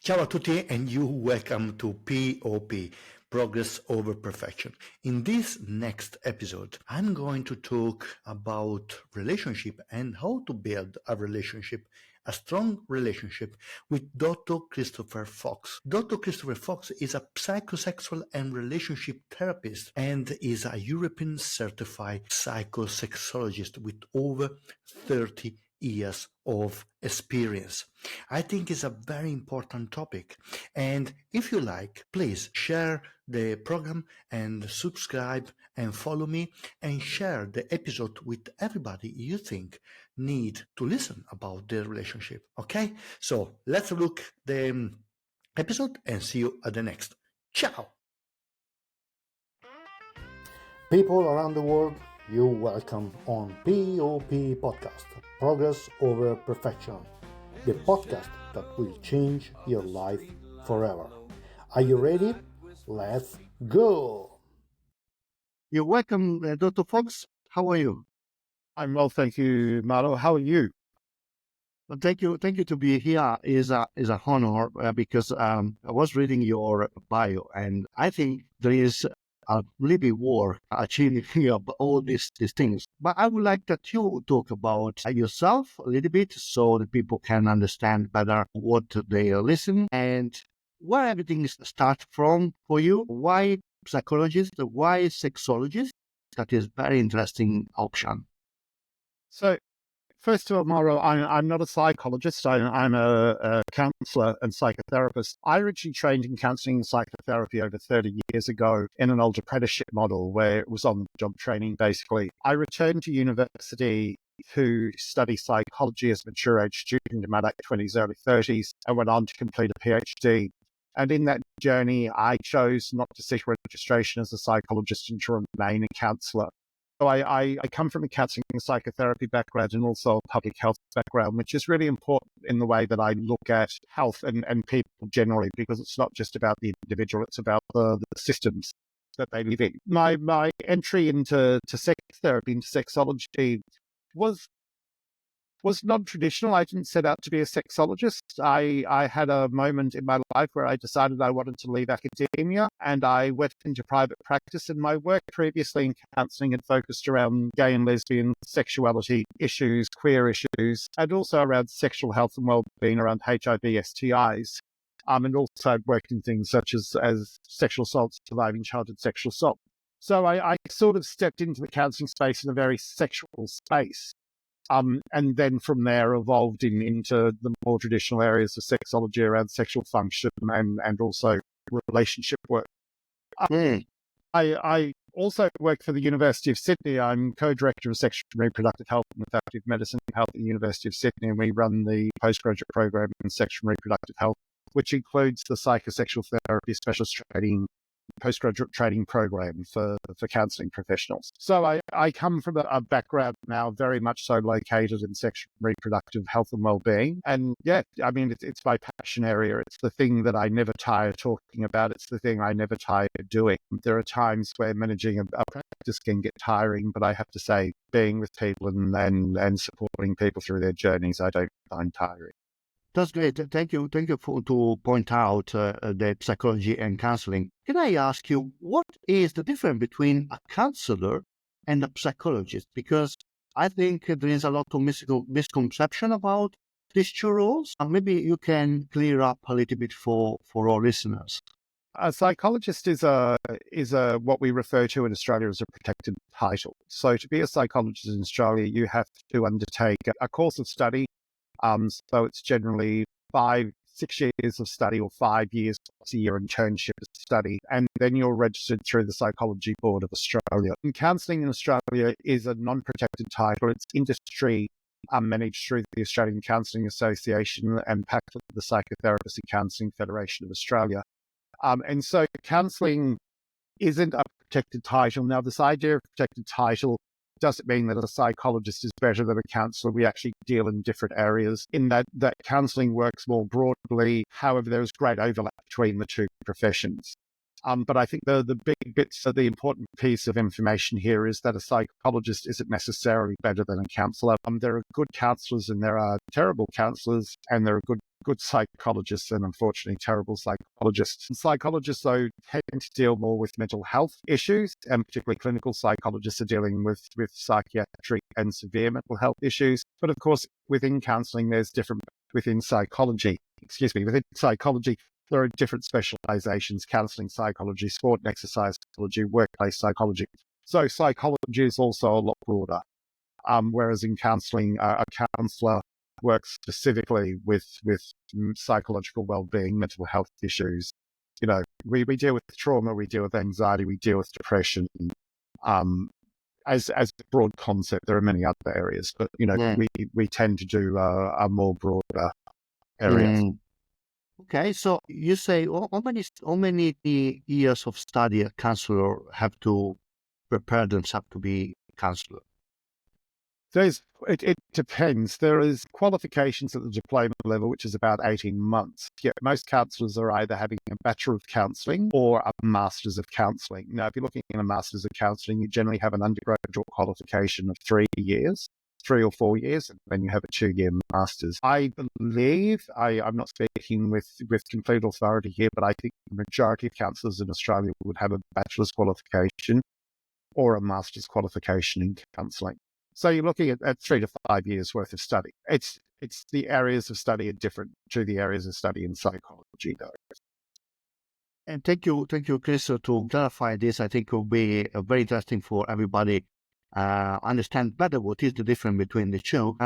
Ciao a tutti and you welcome to POP, Progress Over Perfection. In this next episode, I'm going to talk about relationship and how to build a strong relationship with Dr. Christopher Fox. Dr. Christopher Fox is a psychosexual and relationship therapist and is a European certified psychosexologist with over 30 years of experience. I think it's a very important topic. And if you like, please share the program and subscribe and follow me and share the episode with everybody you think need to listen about their relationship. Okay? So let's look the episode and see you at the next. Ciao! People around the world, you're welcome on POP Podcast, Progress Over Perfection, the podcast that will change your life forever. Are you ready? Let's go! You're welcome, Dr. Fox. How are you? I'm well, thank you, Mauro. How are you? Well, thank you to be here is a honor because I was reading your bio and I think there is a really work achieving all these things. But I would like that you talk about yourself a little bit so that people can understand better what they listen and where everything starts from for you. Why psychologist? Why sexologist? That is very interesting option. So, first of all, Mauro, I'm not a psychologist. I'm a counselor and psychotherapist. I originally trained in counseling and psychotherapy over 30 years ago in an old apprenticeship model where it was on-the-job training, basically. I returned to university to study psychology as a mature age student in my late 20s, early 30s, and went on to complete a PhD. And in that journey, I chose not to seek registration as a psychologist and to remain a counselor. So I come from a counseling and psychotherapy background and also a public health background, which is really important in the way that I look at health and people generally, because it's not just about the individual, it's about the systems that they live in. My entry into sex therapy, into sexology, was non-traditional. I didn't set out to be a sexologist. I had a moment in my life where I decided I wanted to leave academia and I went into private practice, and my work previously in counseling had focused around gay and lesbian sexuality issues, queer issues, and also around sexual health and well-being around HIV, STIs. And also I'd worked in things such as sexual assault, surviving childhood sexual assault. So I sort of stepped into the counseling space in a very sexual space. And then from there evolved into the more traditional areas of sexology around sexual function and also relationship work. I also work for the University of Sydney. I'm co-director of sexual and reproductive health and the Faculty of Medicine and Health at the University of Sydney, and we run the postgraduate program in sexual and reproductive health, which includes the psychosexual therapy specialist training, postgraduate training program for counselling professionals. So I come from a background now very much so located in sexual and reproductive health and well-being. And yeah, I mean, it's my passion area. It's the thing that I never tire talking about. It's the thing I never tire doing. There are times where managing a practice can get tiring, but I have to say, being with people and supporting people through their journeys, I don't find tiring. That's great. Thank you to point out the psychology and counseling. Can I ask you, what is the difference between a counselor and a psychologist? Because I think there is a lot of misconception about these two roles. And maybe you can clear up a little bit for our listeners. A psychologist is a what we refer to in Australia as a protected title. So to be a psychologist in Australia, you have to undertake a course of study. So it's generally 5-6 years of study or 5 years plus a year internship study, and then you're registered through the Psychology Board of Australia. And counselling in Australia is a non-protected title. It's industry managed through the Australian Counselling Association and packed with the Psychotherapist and Counselling Federation of Australia. And so counselling isn't a protected title. Now, this idea of protected title doesn't mean that a psychologist is better than a counsellor. We actually deal in different areas in that counselling works more broadly. However, there is great overlap between the two professions. But I think the big bits of the important piece of information here is that a psychologist isn't necessarily better than a counselor. There are good counselors and there are terrible counselors, and there are good psychologists and unfortunately terrible psychologists. Psychologists, though, tend to deal more with mental health issues, and particularly clinical psychologists are dealing with psychiatric and severe mental health issues. But of course, within counseling, there's different, within psychology, there are different specializations: counseling psychology, sport and exercise psychology, workplace psychology. So psychology is also a lot broader. Whereas in counseling, a counselor works specifically with psychological well-being, mental health issues. We deal with trauma, we deal with anxiety, we deal with depression. As a broad concept, there are many other areas, but we tend to do a more broader area. Okay, so you say how many years of study a counselor have to prepare themselves to be a counselor? It depends. There is qualifications at the diploma level, which is about 18 months. Yeah, most counsellors are either having a Bachelor of Counselling or a Masters of Counselling. Now, if you're looking at a Masters of Counselling, you generally have an undergraduate qualification of 3 years, 3 or 4 years, and then you have a 2-year Masters. I believe, I'm not speaking with complete authority here, but I think the majority of counsellors in Australia would have a Bachelor's qualification or a Master's qualification in counselling. So you're looking at 3 to 5 years worth of study. It's the areas of study are different to the areas of study in psychology, though. And thank you, Chris, to clarify this. I think it will be very interesting for everybody understand better what is the difference between the two.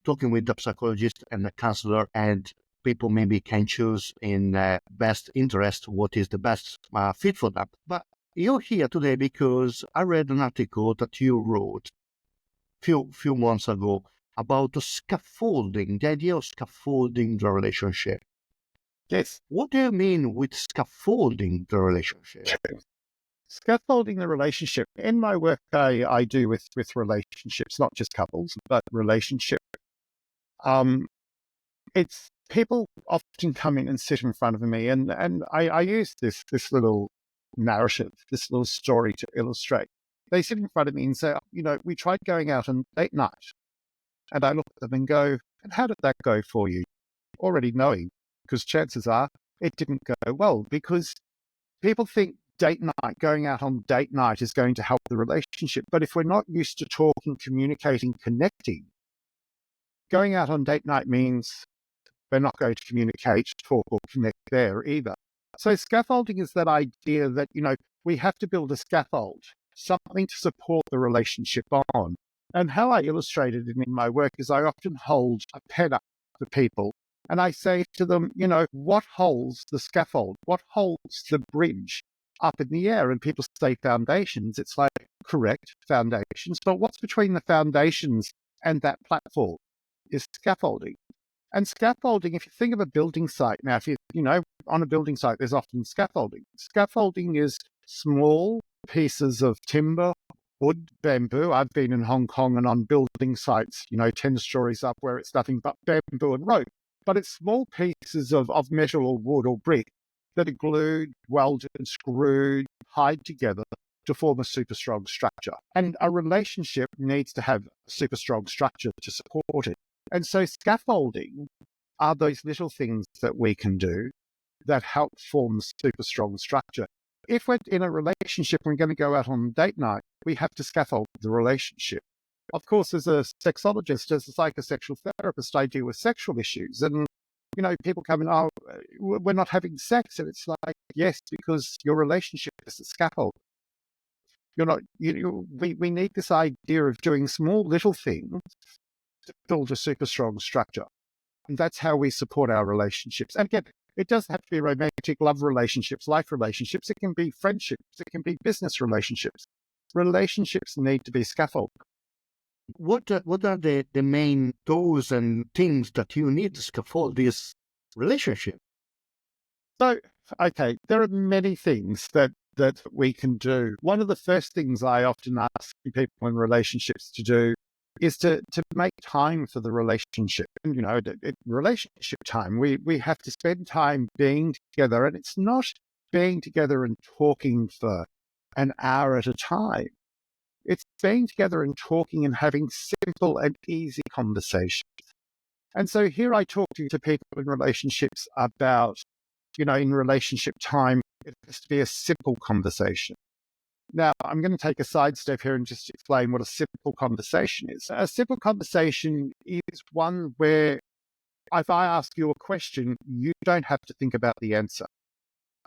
Talking with the psychologist and the counselor, and people maybe can choose in best interest what is the best fit for them. But you're here today because I read an article that you wrote few months ago about the scaffolding, the idea of scaffolding the relationship. Yes. What do you mean with scaffolding the relationship? Scaffolding the relationship. In my work, I do with relationships, not just couples, but relationship. It's people often come in and sit in front of me, and I use this little narrative, this little story to illustrate. They sit in front of me and say, we tried going out on date night. And I look at them and go, and how did that go for you? Already knowing, because chances are it didn't go well, because people think going out on date night is going to help the relationship. But if we're not used to talking, communicating, connecting, going out on date night means we're not going to communicate, talk, or connect there either. So scaffolding is that idea that, we have to build a scaffold, something to support the relationship on. And how I illustrated it in my work is I often hold a pen up for people and I say to them, what holds the scaffold? What holds the bridge up in the air? And people say foundations. It's like, correct, foundations. But what's between the foundations and that platform is scaffolding. And scaffolding, if you think of a building site, now, if on a building site, there's often scaffolding. Scaffolding is small pieces of timber, wood, bamboo. I've been in Hong Kong and on building sites, 10 stories up where it's nothing but bamboo and rope. But it's small pieces of metal or wood or brick that are glued, welded, screwed, tied together to form a super strong structure. And a relationship needs to have a super strong structure to support it. And so scaffolding are those little things that we can do that help form the super strong structure. If we're in a relationship and we're going to go out on date night, we have to scaffold the relationship. Of course, as a sexologist, as a psychosexual therapist, I deal with sexual issues. And, people come in, we're not having sex. And it's like, yes, because your relationship is a scaffold. We need this idea of doing small little things to build a super strong structure. And that's how we support our relationships. And again, it doesn't have to be romantic love relationships, life relationships. It can be friendships. It can be business relationships. Relationships need to be scaffolded. What are the main tools and things that you need to scaffold this relationship? So, okay, there are many things that we can do. One of the first things I often ask people in relationships to do is to make time for the relationship. And, relationship time, we have to spend time being together. And it's not being together and talking for an hour at a time. It's being together and talking and having simple and easy conversations. And so here I talk to people in relationships about, in relationship time, it has to be a simple conversation. Now, I'm going to take a sidestep here and just explain what a simple conversation is. A simple conversation is one where if I ask you a question, you don't have to think about the answer.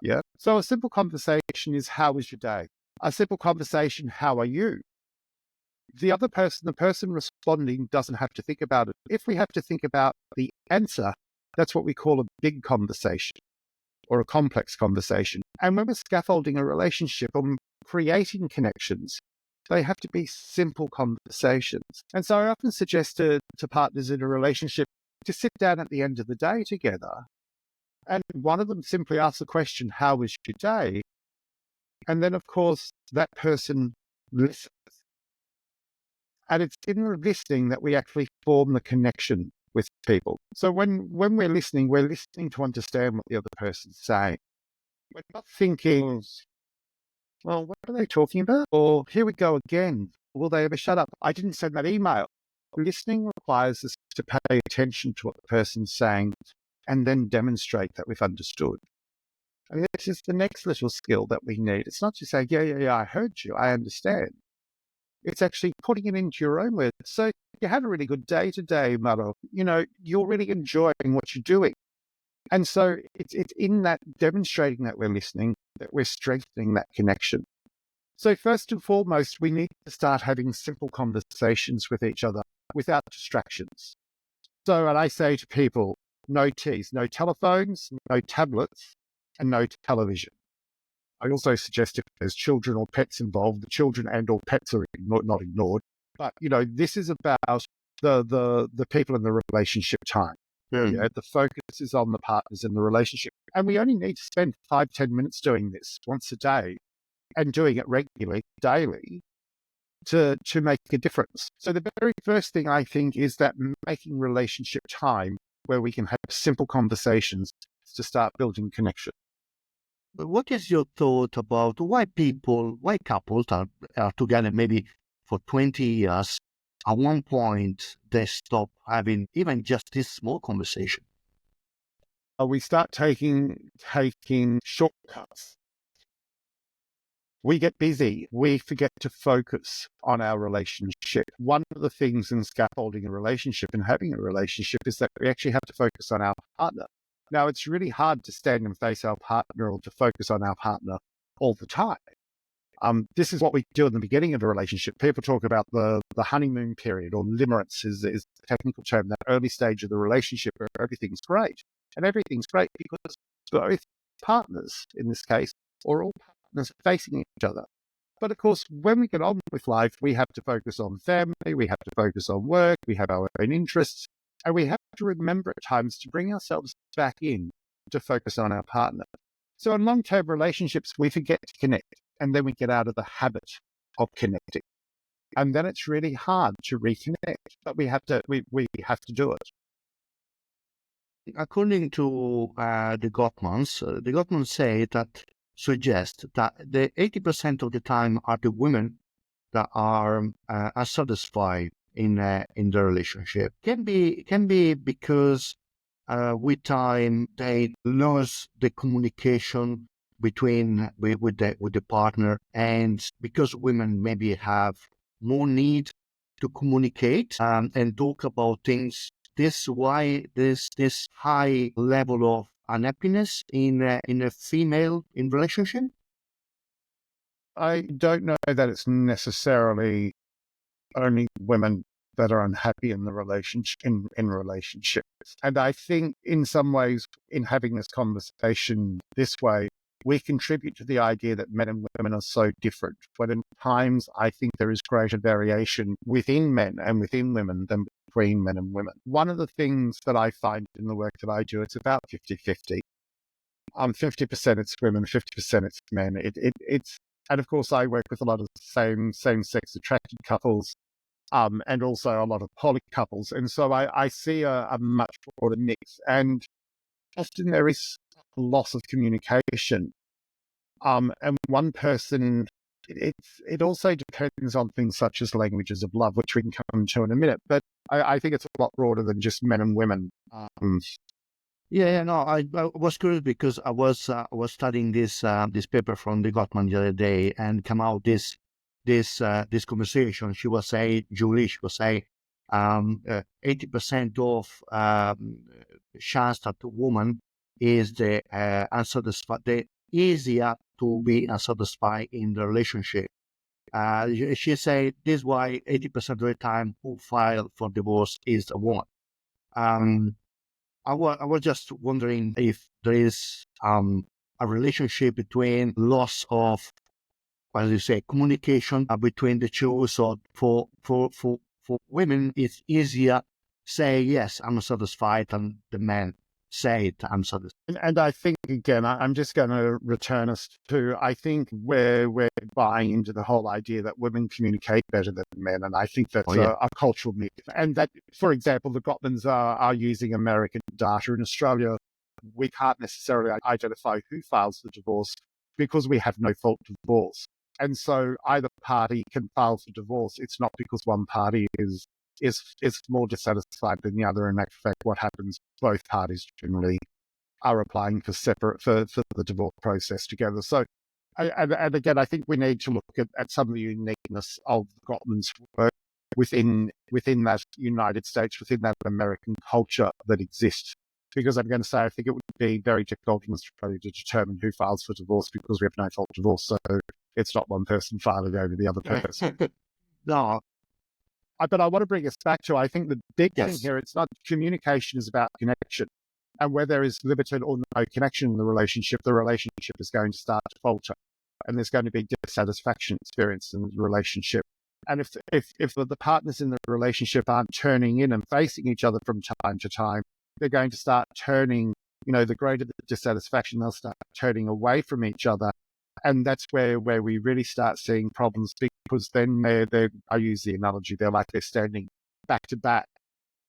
Yeah. So a simple conversation is, how was your day? A simple conversation, how are you? The person responding doesn't have to think about it. If we have to think about the answer, that's what we call a big conversation or a complex conversation. And when we're scaffolding a relationship or creating connections, they have to be simple conversations. And so I often suggest to partners in a relationship to sit down at the end of the day together, and one of them simply asks the question, how was your day? And then, of course, that person listens. And it's in the listening that we actually form the connection with people. So when we're listening to understand what the other person's saying. We're not thinking, well, what are they talking about? Or here we go again. Will they ever shut up? I didn't send that email. Listening requires us to pay attention to what the person's saying and then demonstrate that we've understood. And this is the next little skill that we need. It's not just saying, yeah, I heard you, I understand. It's actually putting it into your own words. So you had a really good day today, Mauro. You're really enjoying what you're doing. And so it's in that demonstrating that we're listening, that we're strengthening that connection. So first and foremost, we need to start having simple conversations with each other without distractions. So when I say to people, no teas, no telephones, no tablets, and no television. I also suggest if there's children or pets involved, the children and or pets are not ignored. But, this is about the people in the relationship time. Yeah, the focus is on the partners in the relationship. And we only need to spend 5-10 minutes doing this once a day and doing it regularly, daily, to make a difference. So the very first thing I think is that making relationship time where we can have simple conversations to start building connection. What is your thought about why couples are together maybe for 20 years, at one point they stop having even just this small conversation? We start taking shortcuts. We get busy. We forget to focus on our relationship. One of the things in scaffolding a relationship and having a relationship is that we actually have to focus on our partner. Now, it's really hard to stand and face our partner or to focus on our partner all the time. This is what we do in the beginning of a relationship. People talk about the honeymoon period, or limerence is the technical term, that early stage of the relationship where everything's great. And everything's great because both partners, in this case, or all partners are facing each other. But of course, when we get on with life, we have to focus on family, we have to focus on work, we have our own interests, and we have to remember at times to bring ourselves back in to focus on our partner. So in long-term relationships, we forget to connect, and then we get out of the habit of connecting. And then it's really hard to reconnect, but we have to do it. According to the Gottmans suggest that the 80% of the time are the women that are satisfied in the relationship. Can be because with time they lose the communication between with the partner, and because women maybe have more need to communicate and talk about things. This why this high level of unhappiness in a female in relationship. I don't know that it's necessarily only women that are unhappy in the relationship in relationships. And I think in some ways, in having this conversation this way, we contribute to the idea that men and women are so different. But in times, I think there is greater variation within men and within women than between men and women. One of the things that I find in the work that I do, it's about 50-50. 50% it's women, 50% it's men. It's and of course I work with a lot of same-sex attracted couples. and also a lot of poly couples. And so I see a much broader mix. And often there is a loss of communication. And one person, it also depends on things such as languages of love, which we can come to in a minute. But I think it's a lot broader than just men and women. No, I was curious because I was studying this paper from the Gottman the other day, and come out this conversation. Julie was saying, 80% of chance that a woman is the unsatisfied, the easier to be unsatisfied in the relationship. She said this is why 80% of the time who file for divorce is a woman. I was just wondering if there is a relationship between loss of, as you say, communication between the two. So for women, it's easier say yes, I'm satisfied, than the men say it, I'm satisfied. And I think, again, I'm just going to return us to, I think we're buying into the whole idea that women communicate better than men. And I think that's a cultural myth. And that, for example, the Gottmans are using American data. In Australia, we can't necessarily identify who files the divorce because we have no fault divorce. And so either party can file for divorce. It's not because one party is more dissatisfied than the other. In fact, what happens, both parties generally are applying for the divorce process together. So, and again, I think we need to look at some of the uniqueness of Gottman's work within that United States, within that American culture that exists. Because I'm going to say, I think it would be very difficult in Australia to determine who files for divorce because we have no fault divorce. So it's not one person filing over the other person. No. But I want to bring us back to, I think the big thing here, it's not communication is about connection. And where there is limited or no connection in the relationship is going to start to falter. And there's going to be dissatisfaction experienced in the relationship. And if the partners in the relationship aren't turning in and facing each other from time to time, they're going to start turning, the greater the dissatisfaction, they'll start turning away from each other. And that's where we really start seeing problems, because then I use the analogy, they're standing back to back.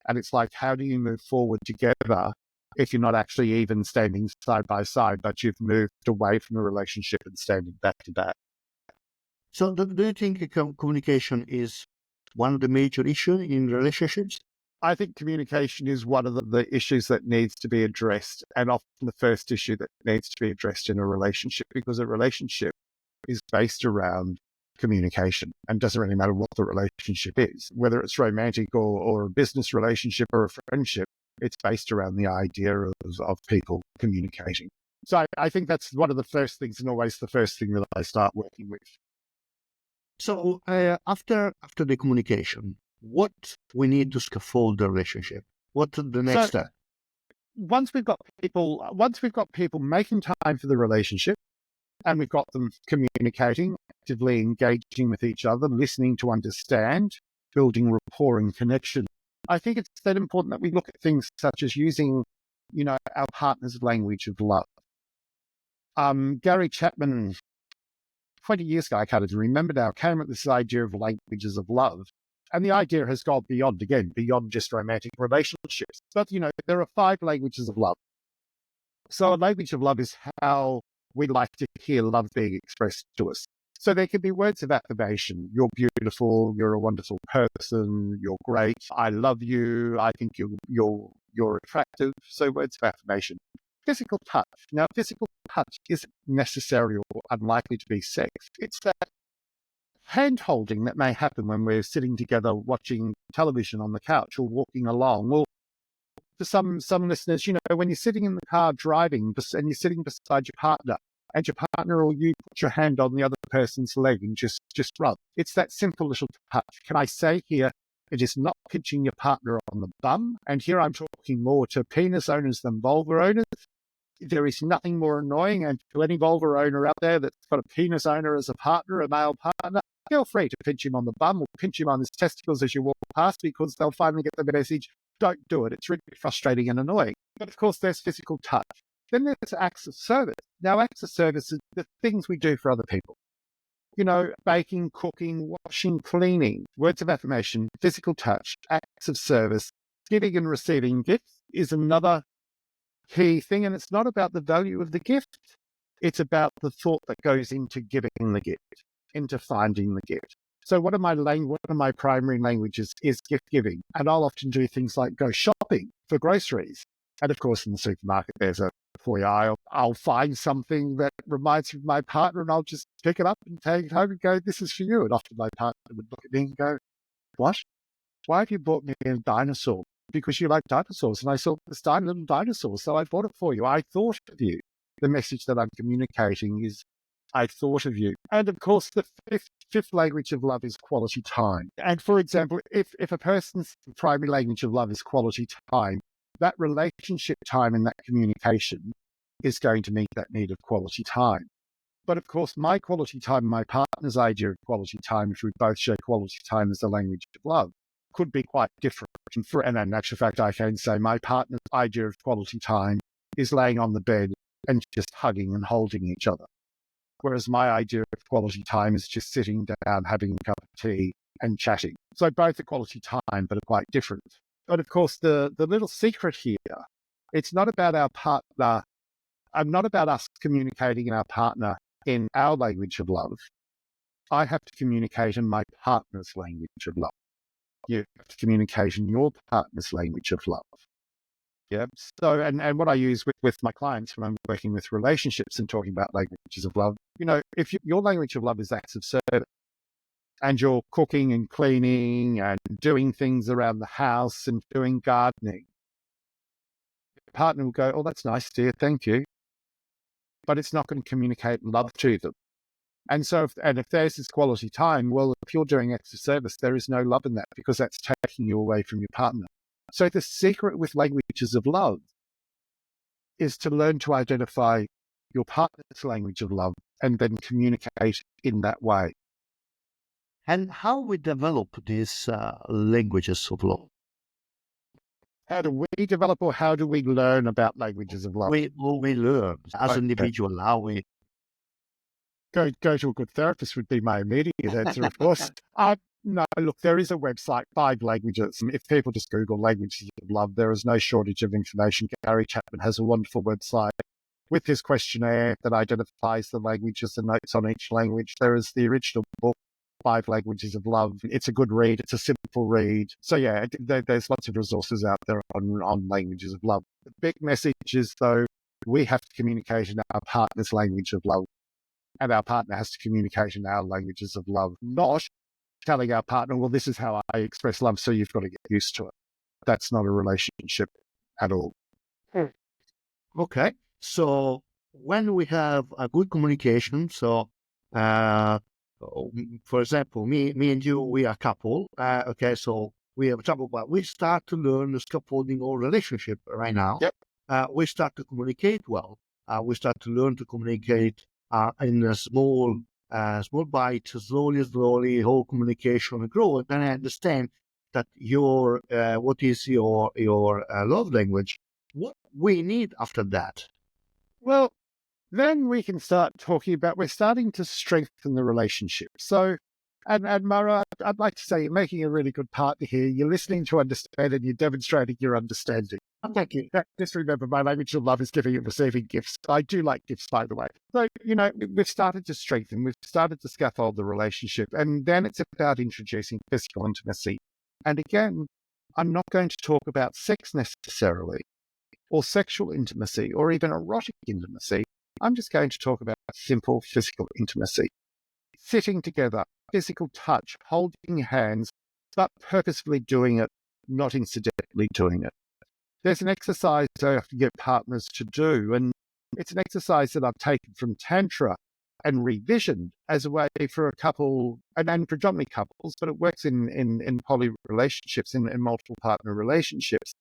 And it's like, how do you move forward together if you're not actually even standing side by side, but you've moved away from the relationship and standing back to back? So do you think communication is one of the major issues in relationships? I think communication is one of the issues that needs to be addressed, and often the first issue that needs to be addressed in a relationship, because a relationship is based around communication, and doesn't really matter what the relationship is, whether it's romantic or a business relationship or a friendship, it's based around the idea of people communicating. So I think that's one of the first things, and always the first thing that I start working with. So after the communication, what we need to scaffold the relationship? What's the next step? Once we've got people making time for the relationship, and we've got them communicating, actively engaging with each other, listening to understand, building rapport and connection, I think it's then important that we look at things such as using, our partner's language of love. Gary Chapman, 20 years ago, I can't even remember now, came up with this idea of languages of love. And the idea has gone beyond just romantic relationships. But, there are 5 languages of love. So a language of love is how we like to hear love being expressed to us. So there can be words of affirmation. You're beautiful. You're a wonderful person. You're great. I love you. I think you're attractive. So words of affirmation. Physical touch. Now, physical touch isn't necessary or unlikely to be sex. It's that hand-holding that may happen when we're sitting together watching television on the couch or walking along. Or for some listeners, when you're sitting in the car driving and you're sitting beside your partner, and your partner or you put your hand on the other person's leg and just rub. It's that simple little touch. Can I say here, it is not pinching your partner on the bum. And here I'm talking more to penis owners than vulva owners. There is nothing more annoying, and to any vulva owner out there that's got a penis owner as a partner, a male partner, feel free to pinch him on the bum or pinch him on his testicles as you walk past, because they'll finally get the message, don't do it. It's really frustrating and annoying. But of course, there's physical touch. Then there's acts of service. Now, acts of service are the things we do for other people. baking, cooking, washing, cleaning, words of affirmation, physical touch, acts of service, giving and receiving gifts is another key thing. And it's not about the value of the gift. It's about the thought that goes into giving the gift, into finding the gift. So one of my primary languages is gift giving. And I'll often do things like go shopping for groceries. And of course, in the supermarket, there's a toy aisle. I'll find something that reminds me of my partner and I'll just pick it up and take it home and go, this is for you. And often my partner would look at me and go, what? Why have you bought me a dinosaur? Because you like dinosaurs. And I saw this tiny little dinosaur, so I bought it for you. I thought of you. The message that I'm communicating is, I thought of you. And of course, the fifth language of love is quality time. And for example, if a person's primary language of love is quality time, that relationship time and that communication is going to meet that need of quality time. But of course, my quality time and my partner's idea of quality time, if we both share quality time as the language of love, could be quite different. And in actual fact, I can say my partner's idea of quality time is laying on the bed and just hugging and holding each other. Whereas my idea of quality time is just sitting down, having a cup of tea and chatting. So both are quality time, but are quite different. But of course, the little secret here, it's not about our partner. Not about us communicating our partner in our language of love. I have to communicate in my partner's language of love. You have to communicate in your partner's language of love. Yeah. So, and what I use with my clients when I'm working with relationships and talking about languages of love, if your language of love is acts of service and you're cooking and cleaning and doing things around the house and doing gardening, your partner will go, oh, that's nice, dear, thank you. But it's not going to communicate love to them. And so, if there's this quality time, well, if you're doing acts of service, there is no love in that because that's taking you away from your partner. So the secret with languages of love is to learn to identify your partner's language of love and then communicate in that way. And how we develop these languages of love? How do we develop or how do we learn about languages of love? We learn as an individual, how we go to a good therapist would be my immediate answer, of course. No, look, there is a website, 5 languages. If people just Google languages of love, there is no shortage of information. Gary Chapman has a wonderful website with his questionnaire that identifies the languages and notes on each language. There is the original book, 5 Languages of Love. It's a good read. It's a simple read. So yeah, there's lots of resources out there on languages of love. The big message is, though, we have to communicate in our partner's language of love. And our partner has to communicate in our languages of love, not telling our partner, well, this is how I express love, so you've got to get used to it. That's not a relationship at all. Okay. So when we have a good communication, so for example, me and you, we are a couple. Okay, so we have a couple, but we start to learn the scaffolding or relationship right now. Yep. We start to communicate well. We start to learn to communicate in a small bites, slowly, whole communication grow. And then I understand that what is your love language. What we need after that? Well, then we can start talking about, we're starting to strengthen the relationship. So, and Mauro, I'd like to say you're making a really good partner here. You're listening to understand and you're demonstrating your understanding. Thank you. Just remember, my language of love is giving and receiving gifts. I do like gifts, by the way. So, we've started to strengthen. We've started to scaffold the relationship. And then it's about introducing physical intimacy. And again, I'm not going to talk about sex necessarily, or sexual intimacy, or even erotic intimacy. I'm just going to talk about simple physical intimacy. Sitting together, physical touch, holding hands, but purposefully doing it, not incidentally doing it. There's an exercise I have to get partners to do, and it's an exercise that I've taken from Tantra and revisioned as a way for a couple, and predominantly couples, but it works in poly relationships, in multiple partner relationships.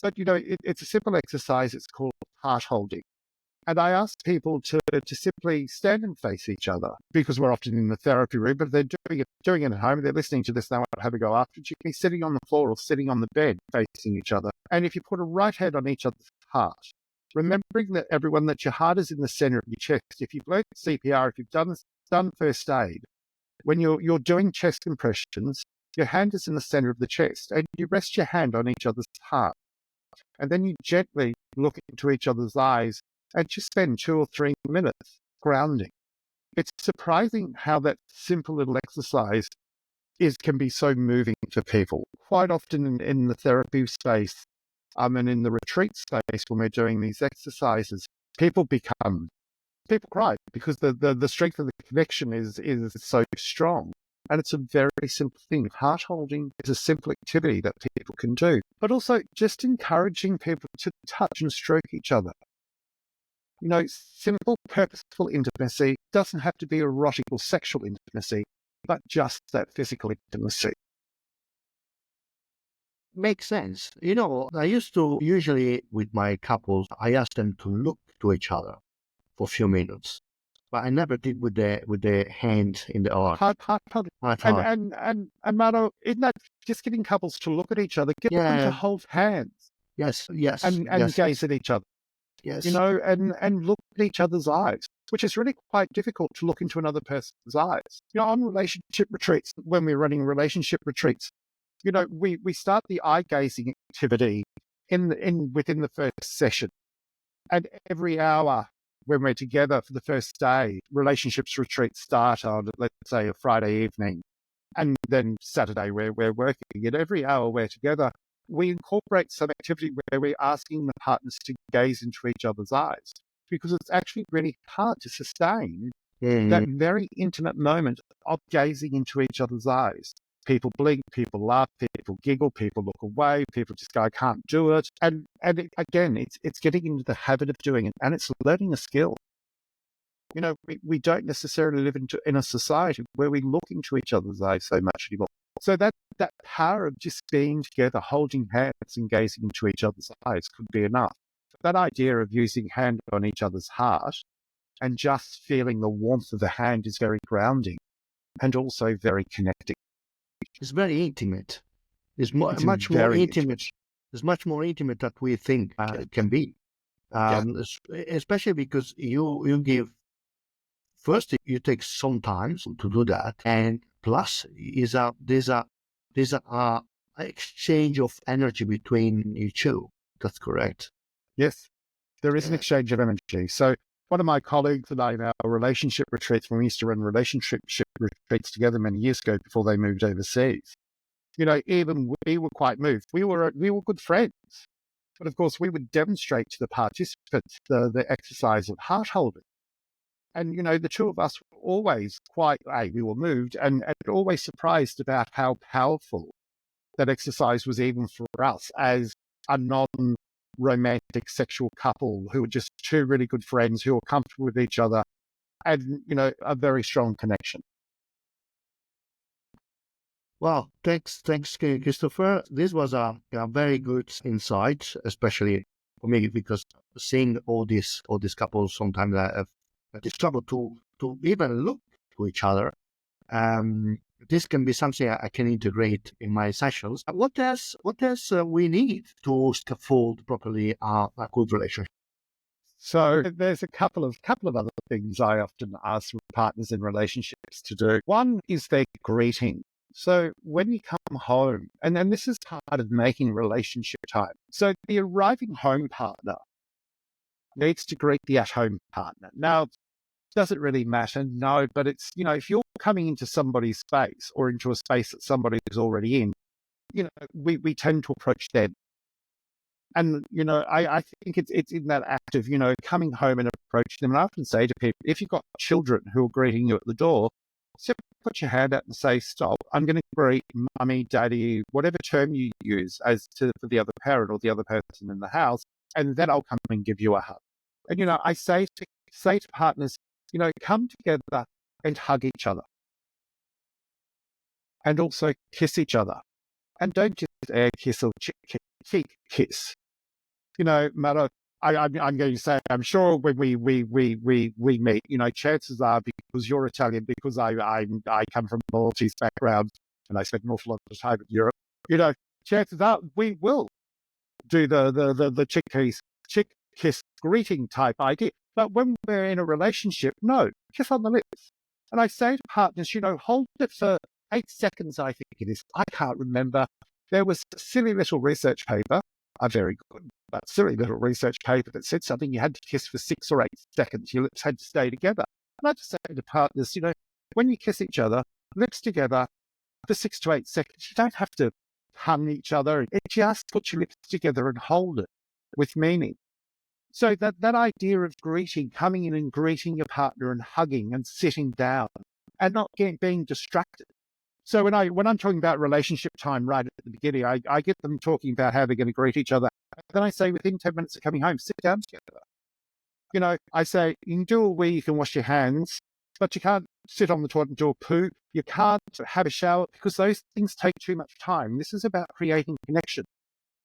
But, it's a simple exercise. It's called heart holding. And I ask people to simply stand and face each other, because we're often in the therapy room, but if they're doing it at home, they're listening to this, they want to have a go after it. You can be sitting on the floor or sitting on the bed facing each other. And if you put a right hand on each other's heart, remembering that everyone, that your heart is in the center of your chest. If you've learned CPR, if you've done done first aid, when you're doing chest compressions, your hand is in the center of the chest, and you rest your hand on each other's heart. And then you gently look into each other's eyes and just spend 2 or 3 minutes grounding. It's surprising how that simple little exercise can be so moving for people. Quite often in the therapy space, and in the retreat space when we're doing these exercises, people cry because the strength of the connection is so strong. And it's a very simple thing. Heart holding is a simple activity that people can do, but also just encouraging people to touch and stroke each other. Simple, purposeful intimacy doesn't have to be erotic or sexual intimacy, but just that physical intimacy. Makes sense. I used to usually with my couples, I ask them to look to each other for a few minutes, but I never did with the hand in the arm. Heart. Heart. And Mauro, isn't that just getting couples to look at each other, get them to hold hands? Yes. And yes. gaze at each other. Yes. And look at each other's eyes, which is really quite difficult to look into another person's eyes. On relationship retreats, when we're running relationship retreats, we start the eye gazing activity within the first session. And every hour when we're together for the first day, relationships retreats start on, let's say, a Friday evening. And then Saturday we're working. And every hour we're together, we incorporate some activity where we're asking the partners to gaze into each other's eyes, because it's actually really hard to sustain that very intimate moment of gazing into each other's eyes. People blink, people laugh, people giggle, people look away, people just go, I can't do it. And again, it's getting into the habit of doing it, and it's learning a skill. We don't necessarily live in a society where we look into each other's eyes so much anymore. So that power of just being together, holding hands and gazing into each other's eyes could be enough. That idea of using hand on each other's heart and just feeling the warmth of the hand is very grounding and also very connecting. It's very intimate. It's much more intimate. It's much more intimate than we think it can be. Especially because you give, first you take some time to do that, and plus there's a exchange of energy between you two. That's correct. Yes, there is an exchange of energy. So one of my colleagues and I in our relationship retreats, when we used to run relationship retreats together many years ago before they moved overseas, even we were quite moved. We were good friends. But of course, we would demonstrate to the participants the exercise of heart holding. And, the two of us were always we were moved and always surprised about how powerful that exercise was, even for us as a non-romantic sexual couple who were just two really good friends who were comfortable with each other and, a very strong connection. Well, thanks, Christopher. This was a very good insight, especially for me, because seeing all these couples sometimes have struggle to even look to each other. This can be something I can integrate in my sessions. What else we need to scaffold properly a good relationship? So there's a couple of other things I often ask partners in relationships to do. One is their greeting. So when you come home, and then this is part of making relationship time. So the arriving home partner needs to greet the at-home partner. Now, does it really matter? No, but it's, if you're coming into somebody's space or into a space that somebody is already in, we tend to approach them. And, I think it's in that act of, coming home and approaching them. And I often say to people, if you've got children who are greeting you at the door, simply put your hand out and say, stop, I'm going to greet mummy, daddy, whatever term you use for the other parent or the other person in the house, and then I'll come and give you a hug. And, I say to partners, come together and hug each other. And also kiss each other. And don't just air kiss or cheek kiss. Mauro, I'm going to say, I'm sure when we meet, chances are, because you're Italian, because I come from a Maltese background and I spent an awful lot of time in Europe, chances are we will do the chick kiss greeting type idea. But when we're in a relationship, no, kiss on the lips. And I say to partners, hold it for 8 seconds, I think it is. I can't remember. There was a silly little research paper, a very good, but silly little research paper that said something you had to kiss for 6 or 8 seconds. Your lips had to stay together. And I just say to partners, when you kiss each other, lips together for 6 to 8 seconds, you don't have to tongue each other. It just put your lips together and hold it with meaning. So that idea of coming in and greeting your partner and hugging and sitting down and not being distracted. So when I'm talking about relationship time right at the beginning, I get them talking about how they're going to greet each other. Then I say within 10 minutes of coming home, sit down together. I say you can do a wee, you can wash your hands, but you can't sit on the toilet and do a poo. You can't have a shower because those things take too much time. This is about creating connection.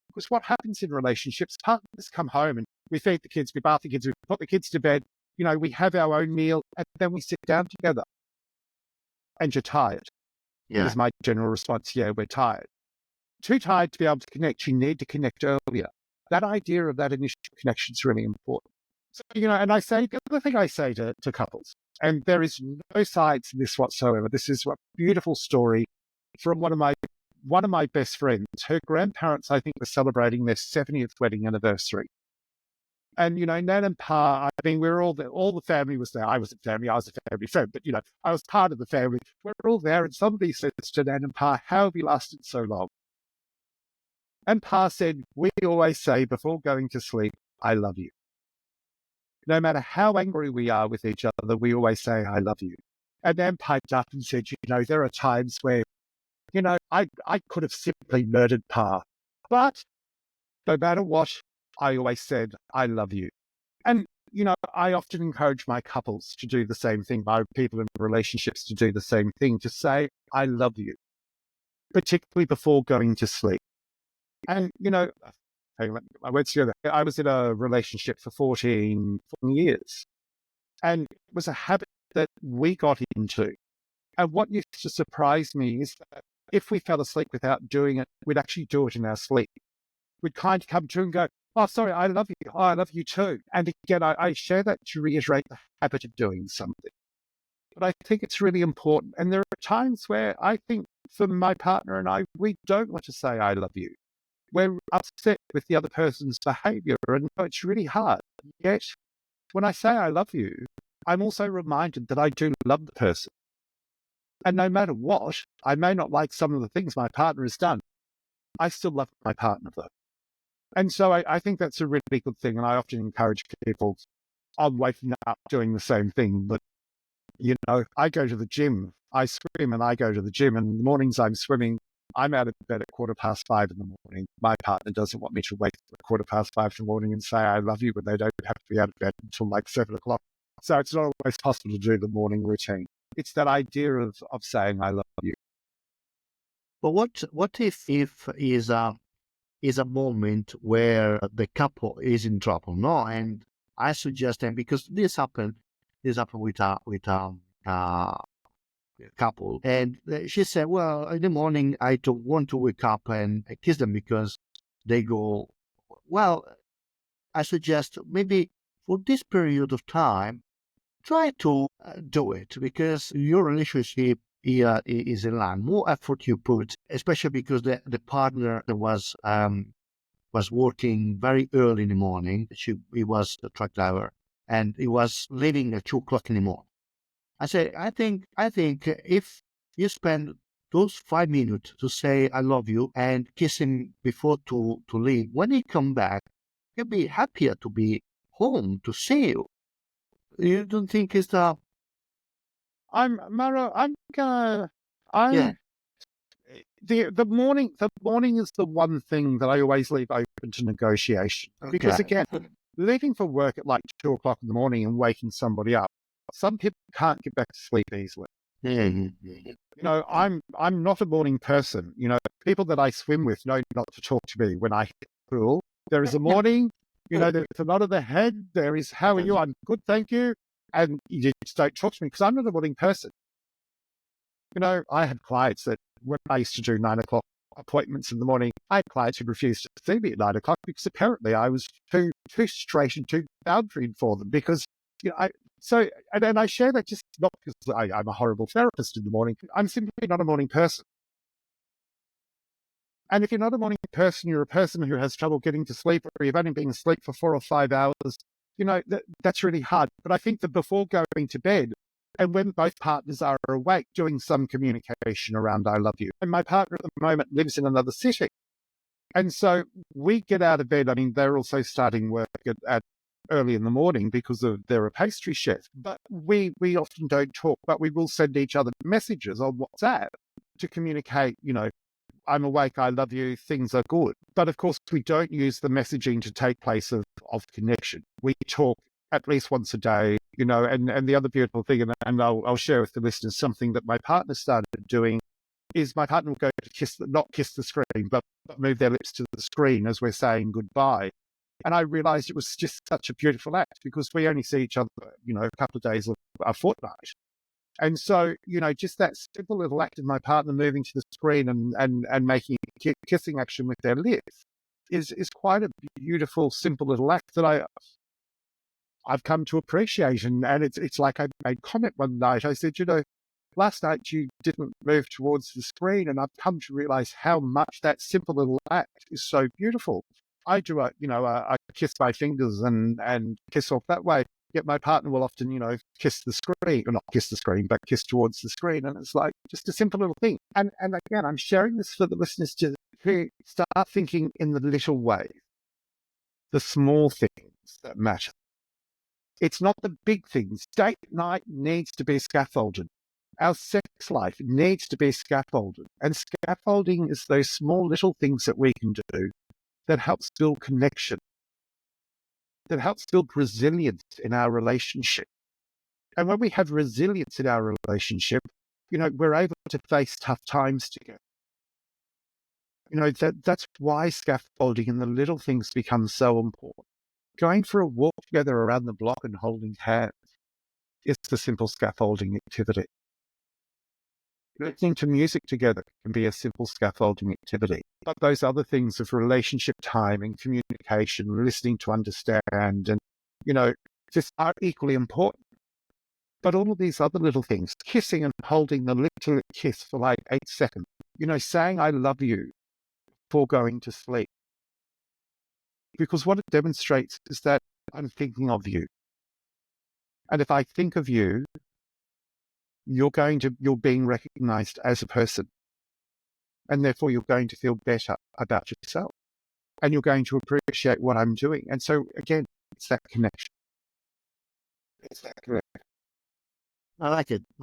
Because what happens in relationships, partners come home and we feed the kids, we bath the kids, we put the kids to bed, we have our own meal, and then we sit down together. And you're tired. Yeah. Is my general response. Yeah, we're tired. Too tired to be able to connect. You need to connect earlier. That idea of that initial connection is really important. So, and the other thing I say to couples, and there is no sides in this whatsoever. This is a beautiful story from one of my best friends. Her grandparents, I think, were celebrating their 70th wedding anniversary. And, Nan and Pa, we were all the family was there. I was a family friend, but, I was part of the family. We're all there. And somebody says to Nan and Pa, how have you lasted so long? And Pa said, we always say before going to sleep, I love you. No matter how angry we are with each other, we always say, I love you. And Nan piped up and said, there are times where, I could have simply murdered Pa. But no matter what, I always said, I love you. And, I often encourage my couples to do the same thing, my people in relationships to do the same thing, to say, I love you, particularly before going to sleep. And, I was in a relationship for 14 years. And it was a habit that we got into. And what used to surprise me is that if we fell asleep without doing it, we'd actually do it in our sleep. We'd kind of come to and go, oh, sorry, I love you. Oh, I love you too. And again, I share that to reiterate the habit of doing something. But I think it's really important. And there are times where I think for my partner and I, we don't want to say, I love you. We're upset with the other person's behavior. And it's really hard. Yet, when I say I love you, I'm also reminded that I do love the person. And no matter what, I may not like some of the things my partner has done. I still love my partner, though. And so I think that's a really good thing. And I often encourage people on waking up doing the same thing. But, I go to the gym, I swim and I go to the gym. And in the mornings I'm swimming, I'm out of bed at 5:15 in the morning. My partner doesn't want me to wake at 5:15 in the morning and say, I love you, but they don't have to be out of bed until like 7 o'clock. So it's not always possible to do the morning routine. It's that idea of saying, I love you. But what if is a moment where the couple is in trouble, no? And I suggest them, because this happened with a couple, and she said, well, in the morning I don't want to wake up and kiss them because they go, well, I suggest maybe for this period of time, try to do it, because your relationship here is in line. More effort you put, especially because the partner was working very early in the morning. He was a truck driver, and he was leaving at 2 o'clock in the morning. I said, I think if you spend those 5 minutes to say I love you and kiss him before to leave, when he come back, he'll be happier to be home to see you. You don't think it's the... Mauro, Yeah. The morning is the one thing that I always leave open to negotiation. Okay. Because again, leaving for work at like 2 o'clock in the morning and waking somebody up, some people can't get back to sleep easily. Mm-hmm. I'm not a morning person. People that I swim with know not to talk to me when I hit the pool. There is a morning, there's a nod of the head. There is, how are you? I'm good, thank you. And you just don't talk to me because I'm not a morning person. I had clients that when I used to do 9 o'clock appointments in the morning, I had clients who refused to see me at 9 o'clock because apparently I was too straight and too boundary for them, because So, and I share that just not because I'm a horrible therapist in the morning. I'm simply not a morning person. And if you're not a morning person, you're a person who has trouble getting to sleep, or you've only been asleep for 4 or 5 hours, that's really hard. But I think that before going to bed, and when both partners are awake, doing some communication around I love you. And my partner at the moment lives in another city. And so we get out of bed. I mean, they're also starting work at early in the morning because they're a pastry chef. But we often don't talk, but we will send each other messages on WhatsApp to communicate, I'm awake, I love you, things are good. But of course, we don't use the messaging to take place of connection. We talk at least once a day, and the other beautiful thing, and I'll share with the listeners something that my partner started doing, is my partner will go to not kiss the screen, but move their lips to the screen as we're saying goodbye. And I realized it was just such a beautiful act because we only see each other, a couple of days a fortnight. And so, just that simple little act of my partner moving to the screen and making a kissing action with their lips is quite a beautiful, simple little act that I've come to appreciate. And it's like I made comment one night. I said, last night you didn't move towards the screen, and I've come to realize how much that simple little act is so beautiful. I do I kiss my fingers and kiss off that way. Yet my partner will often, kiss the screen, or not kiss the screen, but kiss towards the screen. And it's like just a simple little thing. And again, I'm sharing this for the listeners to start thinking in the little ways, the small things that matter. It's not the big things. Date night needs to be scaffolded. Our sex life needs to be scaffolded. And scaffolding is those small little things that we can do that helps build connection, that helps build resilience in our relationship. And when we have resilience in our relationship, we're able to face tough times together. That's why scaffolding and the little things become so important. Going for a walk together around the block and holding hands is the simple scaffolding activity. Listening to music together can be a simple scaffolding activity. But those other things of relationship time and communication, listening to understand, and, just are equally important. But all of these other little things, kissing and holding the lip-to-lip kiss for like 8 seconds, saying I love you before going to sleep. Because what it demonstrates is that I'm thinking of you. And if I think of you, you're being recognized as a person. And therefore you're going to feel better about yourself. And you're going to appreciate what I'm doing. And so again, it's that connection. I like it. I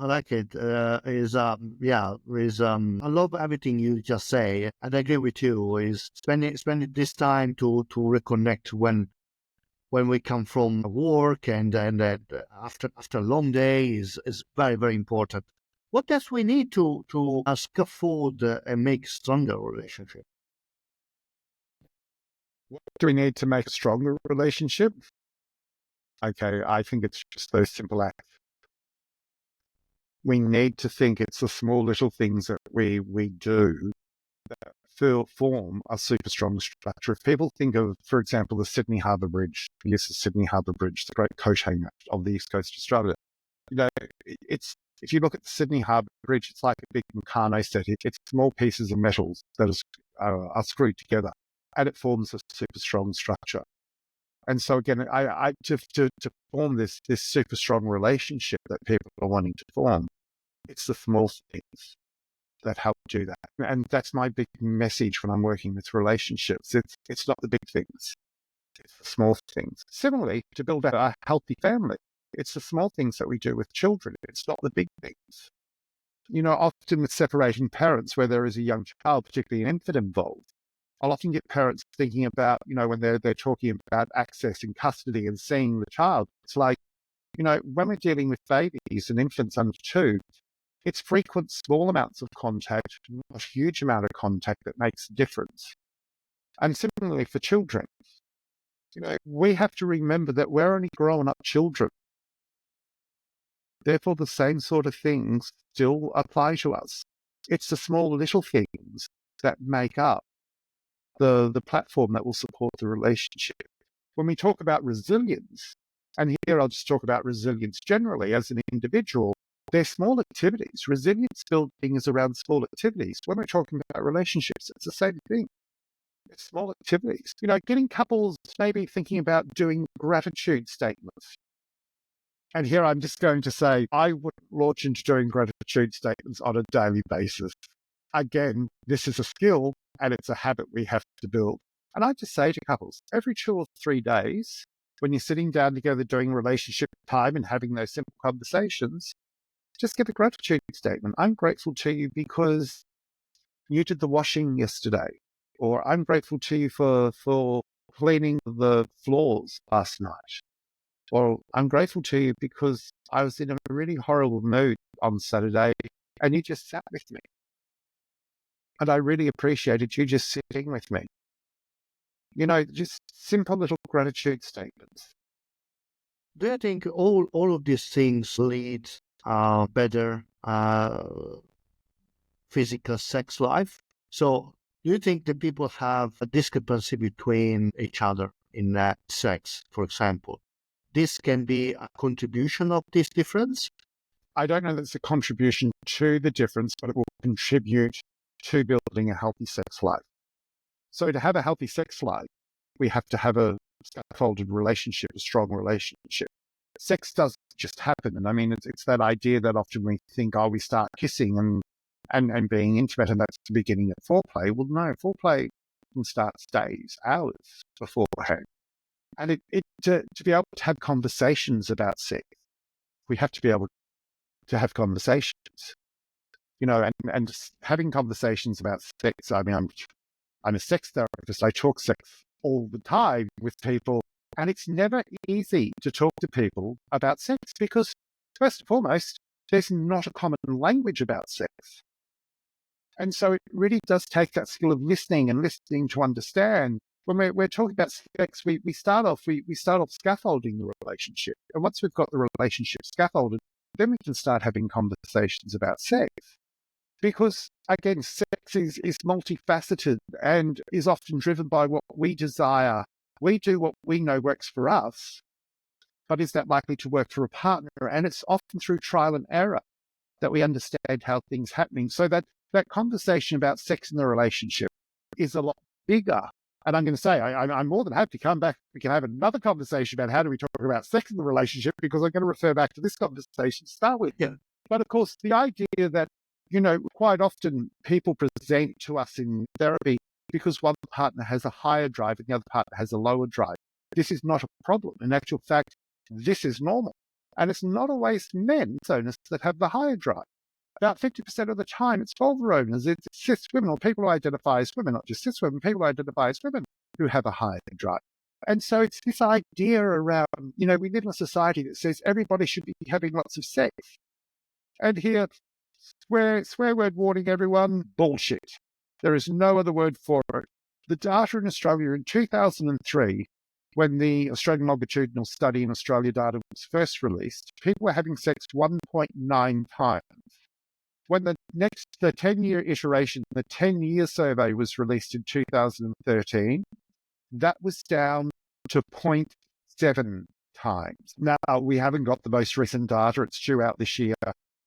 love everything you just say, and I agree with you. Is spending this time to reconnect when we come from work and after a long day is very, very important. What else we need to scaffold and make stronger relationship? What do we need to make a stronger relationship? Okay, I think it's just those simple acts. We need to think it's the small little things that we do that form a super strong structure. If people think of, for example, the Sydney Harbour Bridge, yes, the Sydney Harbour Bridge, the great coat hanger of the east coast of Australia. If you look at the Sydney Harbour Bridge, it's like a big Meccano set. It's small pieces of metals that are screwed together, and it forms a super strong structure. And so again, to form this super strong relationship that people are wanting to form, it's the small things that help do that. And that's my big message when I'm working with relationships. It's not the big things, it's the small things. Similarly, to build a healthy family, it's the small things that we do with children. It's not the big things. Often with separating parents, where there is a young child, particularly an infant involved, I'll often get parents thinking about, when they're talking about access and custody and seeing the child. It's like, when we're dealing with babies and infants under 2, it's frequent small amounts of contact, not a huge amount of contact that makes a difference. And similarly for children, we have to remember that we're only grown up children. Therefore, the same sort of things still apply to us. It's the small little things that make up the platform that will support the relationship. When we talk about resilience, And here I'll just talk about resilience generally as an individual. They're small activities. Resilience building is around small activities. When we're talking about relationships, it's the same thing. It's small activities. Getting couples maybe thinking about doing gratitude statements. And here I'm just going to say, I would launch into doing gratitude statements on a daily basis. Again, this is a skill and it's a habit we have to build. And I just say to couples, every 2 or 3 days, when you're sitting down together doing relationship time and having those simple conversations, just give a gratitude statement. I'm grateful to you because you did the washing yesterday. Or I'm grateful to you for cleaning the floors last night. Or I'm grateful to you because I was in a really horrible mood on Saturday and you just sat with me. And I really appreciated you just sitting with me. Just simple little gratitude statements. Do you think all of these things lead better physical sex life? So do you think that people have a discrepancy between each other in sex, for example? This can be a contribution of this difference? I don't know that it's a contribution to the difference, but it will contribute to building a healthy sex life. So to have a healthy sex life, we have to have a scaffolded relationship, a strong relationship. Sex doesn't just happen. And I mean, it's that idea that often we think, we start kissing and being intimate, and that's the beginning of foreplay. Well, no, foreplay can start days, hours beforehand. And to be able to have conversations about sex, we have to be able to have conversations, and having conversations about sex. I mean, I'm a sex therapist. I talk sex all the time with people, and it's never easy to talk to people about sex because, first and foremost, there's not a common language about sex. And so it really does take that skill of listening and listening to understand. When we're talking about sex, we start off scaffolding the relationship. And once we've got the relationship scaffolded, then we can start having conversations about sex. Because, again, sex is multifaceted and is often driven by what we desire. We do what we know works for us, but is that likely to work for a partner? And it's often through trial and error that we understand how things are happening. So that conversation about sex in the relationship is a lot bigger. And I'm going to say, I'm more than happy to come back. We can have another conversation about how do we talk about sex in the relationship, because I'm going to refer back to this conversation to start with. Yeah. But of course, the idea that, quite often people present to us in therapy because one partner has a higher drive and the other partner has a lower drive. This is not a problem. In actual fact, this is normal. And it's not always men, owners, that have the higher drive. About 50% of the time, it's vulva owners, it's cis women, or people who identify as women, not just cis women, people who identify as women who have a higher drive. And so it's this idea around, we live in a society that says everybody should be having lots of sex. And here, swear word warning, everyone, bullshit. There is no other word for it. The data in Australia in 2003, when the Australian longitudinal study in Australia data was first released, people were having sex 1.9 times. When the 10-year iteration, the 10-year survey was released in 2013, that was down to 0.7 times. Now, we haven't got the most recent data. It's due out this year,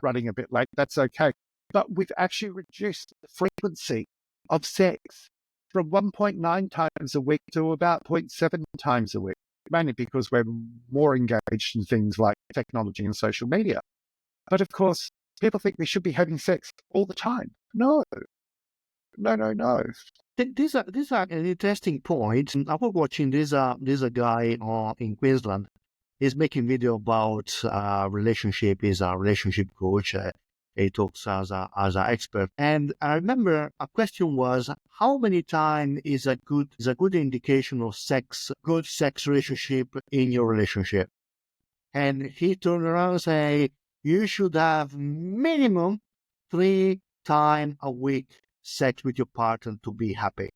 running a bit late. That's okay. But we've actually reduced the frequency of sex from 1.9 times a week to about 0.7 times a week, mainly because we're more engaged in things like technology and social media. But of course, people think we should be having sex all the time. No. These are an interesting point. I was watching this a guy in Queensland. He's making video about relationship. He's a relationship coach. He talks as an expert. And I remember a question was, how many times is a good indication of good sex relationship in your relationship? And he turned around and said, you should have minimum 3 times a week sex with your partner to be happy.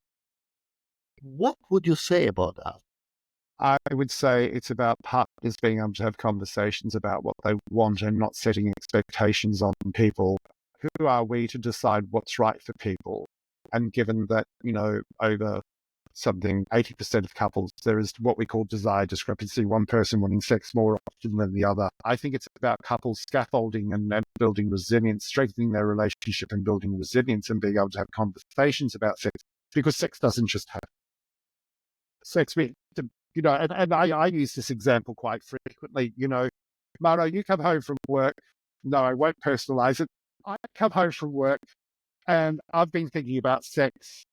What would you say about that? I would say it's about partners being able to have conversations about what they want and not setting expectations on people. Who are we to decide what's right for people? And given that, over something 80% of couples, there is what we call desire discrepancy, one person wanting sex more often than the other. I think it's about couples scaffolding and building resilience, strengthening their relationship and building resilience and being able to have conversations about sex, because sex doesn't just happen. Sex, and I use this example quite frequently. Mauro, you come home from work. No, I won't personalize it. I come home from work and I've been thinking about sex,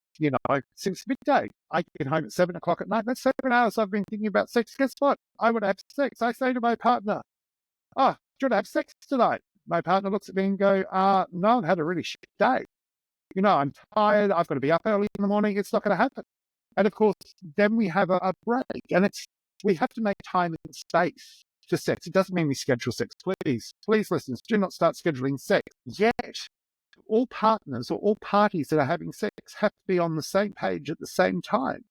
since midday. I get home at 7 o'clock at night. That's 7 hours I've been thinking about sex. Guess what? I want to have sex. I say to my partner, "Oh, do you want to have sex tonight?" My partner looks at me and go, "No, I've had a really shit day. I'm tired. I've got to be up early in the morning. It's not going to happen." And of course, then we have a break, and we have to make time and space to sex. It doesn't mean we schedule sex. Please, listeners, do not start scheduling sex yet. All partners or all parties that are having sex have to be on the same page at the same time.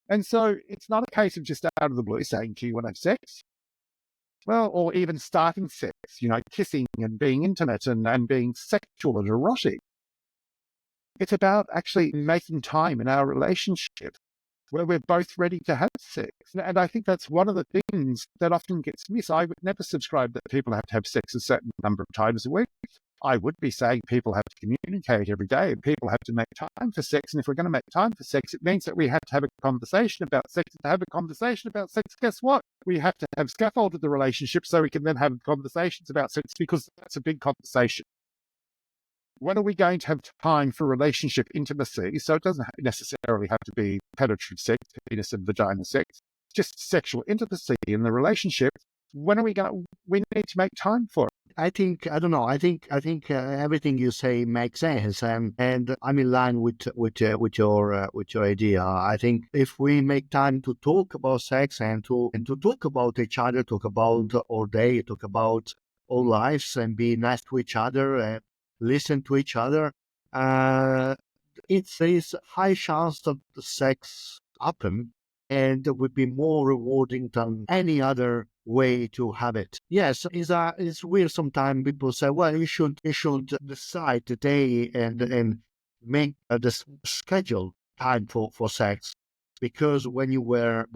And so it's not a case of just out of the blue saying, "Do you want to have sex?" Well, or even starting sex, kissing and being intimate and being sexual and erotic. It's about actually making time in our relationship where we're both ready to have sex. And I think that's one of the things that often gets missed. I would never subscribe that people have to have sex a certain number of times a week. I would be saying people have to communicate every day and people have to make time for sex. And if we're going to make time for sex, it means that we have to have a conversation about sex. To have a conversation about sex, guess what? We have to have scaffolded the relationship so we can then have conversations about sex, because that's a big conversation. When are we going to have time for relationship intimacy? So it doesn't necessarily have to be penetrative sex, penis and vagina sex, just sexual intimacy in the relationship. When are we need to make time for it. I think everything you say makes sense, and I'm in line with your idea. I think if we make time to talk about sex and to talk about each other, talk about our day, talk about our lives, and be nice to each other and listen to each other, there is high chance that the sex happen, and it would be more rewarding than any other way to have it. Yes, it's weird sometimes people say, well, you should decide the day and make the schedule time for sex, because when you were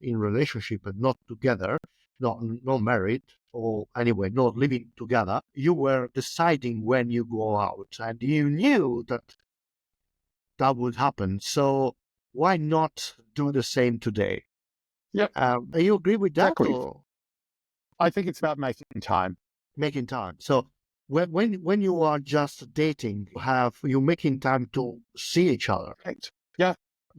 in relationship and not together, not married, or anyway not living together, you were deciding when you go out and you knew that would happen. So why not do the same today? Yeah. Do you agree with that? Exactly. Or? I think it's about making time. Making time. So when you are just dating, you're making time to see each other. Right. Yeah.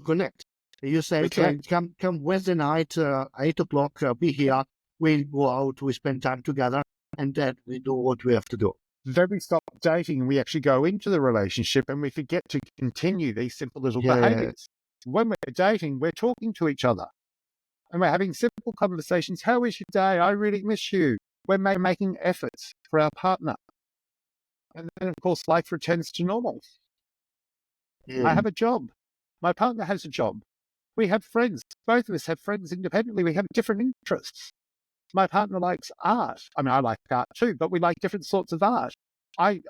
Connect. You say, come Wednesday night, 8 o'clock, be here. We go out, we spend time together, and then we do what we have to do. Then we stop dating and we actually go into the relationship and we forget to continue these simple little behaviors. When we're dating, we're talking to each other and we're having simple conversations. How was your day? I really miss you. We're making efforts for our partner. And then, of course, life returns to normal. I have a job. My partner has a job. We have friends. Both of us have friends independently. We have different interests. My partner likes art. I mean, I like art too, but we like different sorts of art. I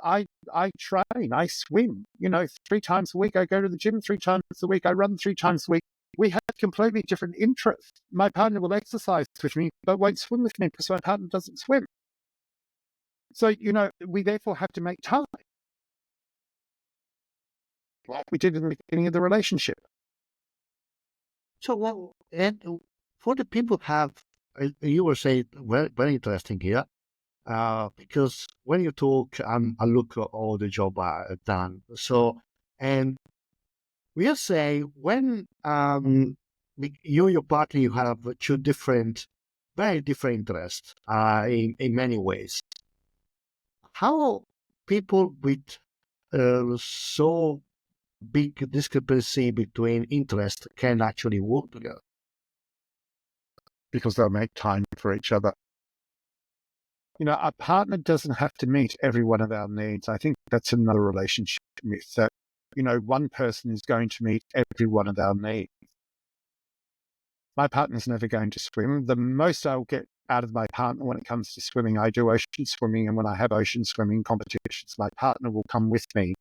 train, I swim, 3 times a week. I go to the gym 3 times a week. I run 3 times a week. We have completely different interests. My partner will exercise with me, but won't swim with me because my partner doesn't swim. So, we therefore have to make time, like we did in the beginning of the relationship. So, and for the people you were saying, very, very interesting here, because when you talk, I look at all the job I've done. So, and we'll say when you and your partner, you have 2 very different interests in many ways. How people with so big discrepancy between interests can actually work together? Because they'll make time for each other. Our partner doesn't have to meet every one of our needs. I think that's another relationship myth, that, one person is going to meet every one of our needs. My partner's never going to swim. The most I'll get out of my partner when it comes to swimming, I do ocean swimming, and when I have ocean swimming competitions, my partner will come with me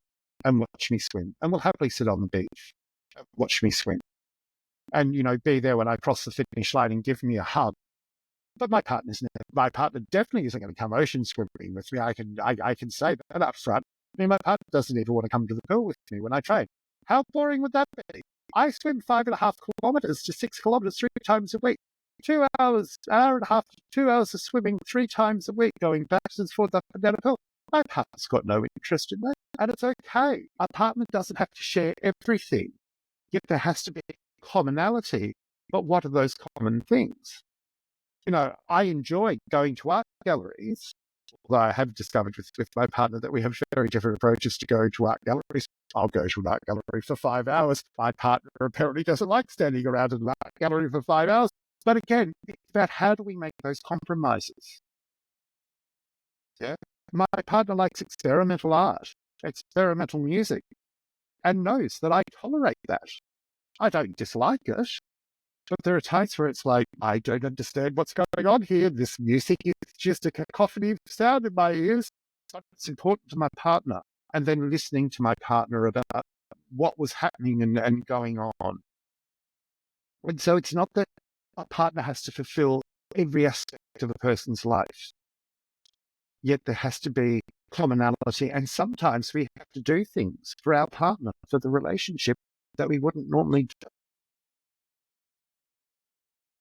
and watch me swim, and will happily sit on the beach and watch me swim. and, be there when I cross the finish line and give me a hug. But my partner definitely isn't going to come ocean swimming with me. I can say that up front. I mean, my partner doesn't even want to come to the pool with me when I train. How boring would that be? I swim 5.5 kilometers to 6 kilometers 3 times a week. 2 hours, an hour and a half, 2 hours of swimming 3 times a week, going backwards and forwards up and down a pool. My partner's got no interest in that, and it's okay. A partner doesn't have to share everything, yet there has to be commonality. But what are those common things? I enjoy going to art galleries, although I have discovered with my partner that we have very different approaches to going to art galleries. I'll go to an art gallery for 5 hours. My partner apparently doesn't like standing around in an art gallery for 5 hours. But again, it's about how do we make those compromises? Yeah. My partner likes experimental art, experimental music, and knows that I tolerate that. I don't dislike it, but there are times where it's like, I don't understand what's going on here. This music is just a cacophony of sound in my ears. But it's important to my partner. And then listening to my partner about what was happening and going on. And so it's not that a partner has to fulfill every aspect of a person's life. Yet there has to be commonality. And sometimes we have to do things for our partner, for the relationship that we wouldn't normally do.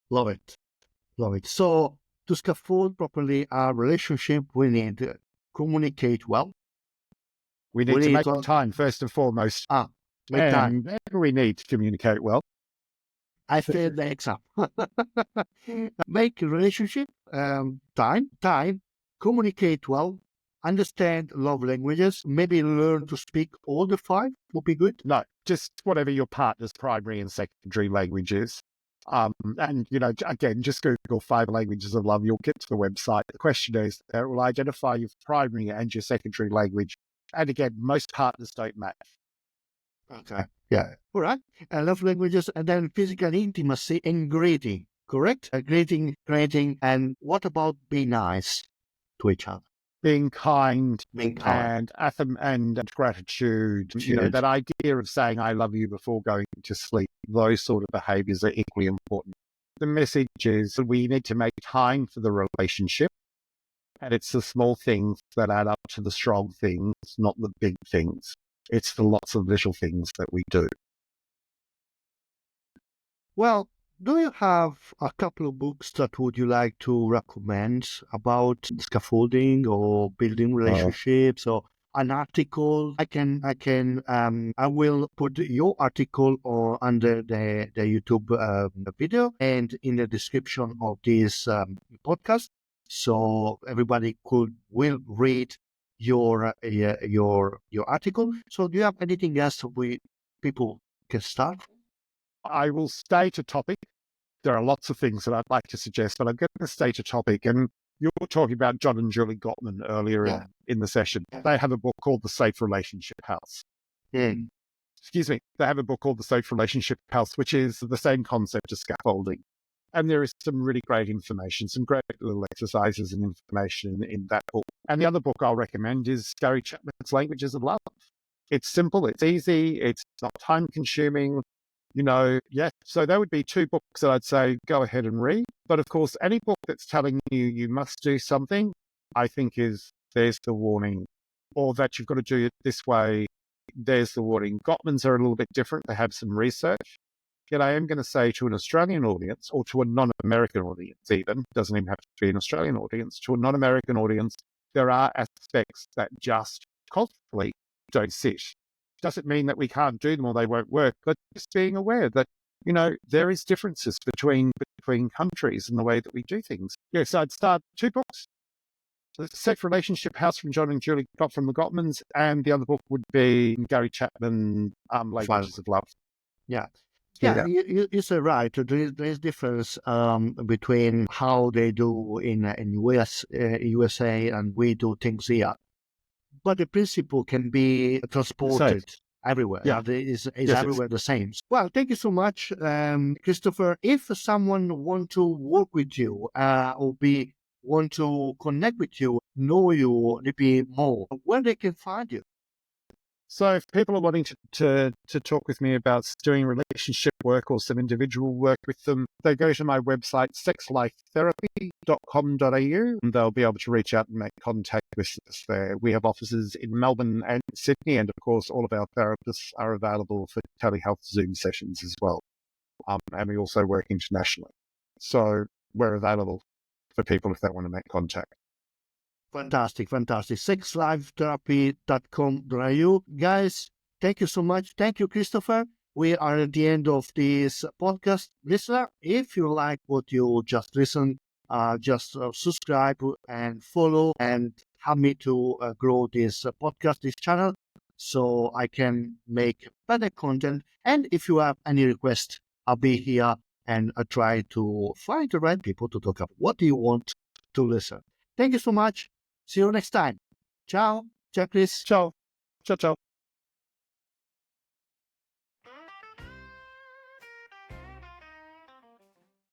Love it. Love it. So to scaffold properly our relationship, we need to communicate well. We need to make time, first and foremost. Make time. And we need to communicate well. I failed the exam. Make a relationship, time, communicate well, understand love languages, maybe learn to speak all the 5 would be good. No, just whatever your partner's primary and secondary language is. And, again, just Google 5 languages of love. You'll get to the website. The questionnaire will identify your primary and your secondary language. And again, most partners don't match. Okay. Yeah. All right. Love languages, and then physical intimacy and greeting, correct? Greeting. And what about be nice to each other? Being kind. And gratitude. That idea of saying I love you before going to sleep. Those sort of behaviors are equally important. The message is that we need to make time for the relationship. And it's the small things that add up to the strong things, not the big things. It's the lots of little things that we do. Well, do you have a couple of books that would you like to recommend about scaffolding or building relationships, or an article? I will put your article under the YouTube video and in the description of this podcast, so everybody will read your article. So do you have anything else people can start? I will state a topic. There are lots of things that I'd like to suggest, but I'm going to state a topic. And you were talking about John and Julie Gottman earlier in the session. They have a book called The Safe Relationship House. Excuse me. They have a book called The Safe Relationship House, which is the same concept as scaffolding. And there is some really great information, some great little exercises and information in that book. And the other book I'll recommend is Gary Chapman's Languages of Love. It's simple, it's easy, it's not time-consuming, So there would be 2 books that I'd say go ahead and read. But of course, any book that's telling you must do something, I think there's the warning. Or that you've got to do it this way, there's the warning. Gottman's are a little bit different. They have some research. Yet I am going to say to an Australian audience, or to a non-American audience even, doesn't even have to be an Australian audience, to a non-American audience, there are aspects that just culturally don't sit. Doesn't mean that we can't do them or they won't work, but just being aware that, there is differences between countries and the way that we do things. So I'd start 2 books. The Safe Relationship House from John and Julie from the Gottmans, and the other book would be Gary Chapman, Languages of Love. Yeah. You say right. There is difference between how they do in USA and we do things here. But the principle can be transported everywhere. Yeah, is everywhere the same. Well, thank you so much, Christopher. If someone want to work with you or want to connect with you, know you a little bit more, where they can find you? So if people are wanting to talk with me about doing relationship work or some individual work with them, they go to my website, sexlifetherapy.com.au, and they'll be able to reach out and make contact with us there. We have offices in Melbourne and Sydney, and of course, all of our therapists are available for telehealth Zoom sessions as well. And we also work internationally. So we're available for people if they want to make contact. Fantastic. Sexlifetherapy.com.au. Guys, thank you so much. Thank you, Christopher. We are at the end of this podcast. Listener, if you like what you just listened, just subscribe and follow and help me to grow this podcast, this channel, so I can make better content. And if you have any request, I'll be here and I try to find the right people to talk about what do you want to listen. Thank you so much. See you next time. Ciao. Ciao, Chris. Ciao. Ciao, ciao.